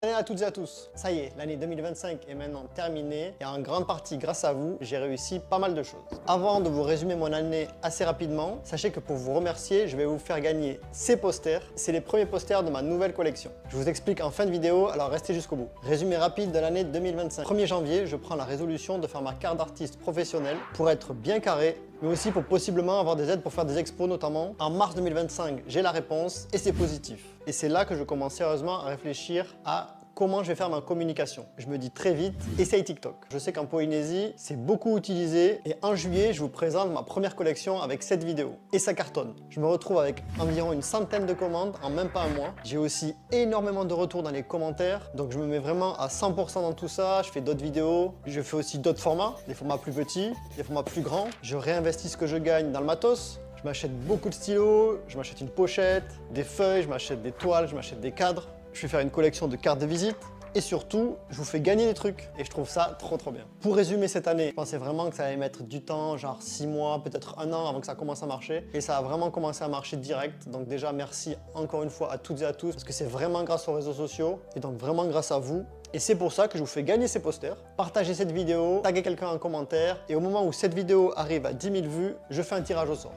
Salut à toutes et à tous. Ça y est, l'année 2025 est maintenant terminée et en grande partie grâce à vous, j'ai réussi pas mal de choses. Avant de vous résumer mon année assez rapidement, sachez que pour vous remercier, je vais vous faire gagner ces posters. C'est les premiers posters de ma nouvelle collection. Je vous explique en fin de vidéo, alors restez jusqu'au bout. Résumé rapide de l'année 2025. 1er janvier, je prends la résolution de faire ma carte d'artiste professionnelle pour être bien carré, mais aussi pour possiblement avoir des aides pour faire des expos notamment. En mars 2025, j'ai la réponse et c'est positif. Et c'est là que je commence sérieusement à réfléchir à comment je vais faire ma communication. Je me dis très vite, essaye TikTok. Je sais qu'en Polynésie, c'est beaucoup utilisé et en juillet, je vous présente ma première collection avec cette vidéo. Et ça cartonne. Je me retrouve avec environ une centaine de commandes en même pas un mois. J'ai aussi énormément de retours dans les commentaires, donc je me mets vraiment à 100% dans tout ça. Je fais d'autres vidéos, je fais aussi d'autres formats, des formats plus petits, des formats plus grands. Je réinvestis ce que je gagne dans le matos. Je m'achète beaucoup de stylos, je m'achète une pochette, des feuilles, je m'achète des toiles, je m'achète des cadres. Je vais faire une collection de cartes de visite et surtout, je vous fais gagner des trucs et je trouve ça trop bien. Pour résumer cette année, je pensais vraiment que ça allait mettre du temps, genre 6 mois, peut-être 1 an avant que ça commence à marcher et ça a vraiment commencé à marcher direct. Donc déjà, merci encore une fois à toutes et à tous parce que c'est vraiment grâce aux réseaux sociaux et donc vraiment grâce à vous. Et c'est pour ça que je vous fais gagner ces posters. Partagez cette vidéo, taguez quelqu'un en commentaire et au moment où cette vidéo arrive à 10 000 vues, je fais un tirage au sort.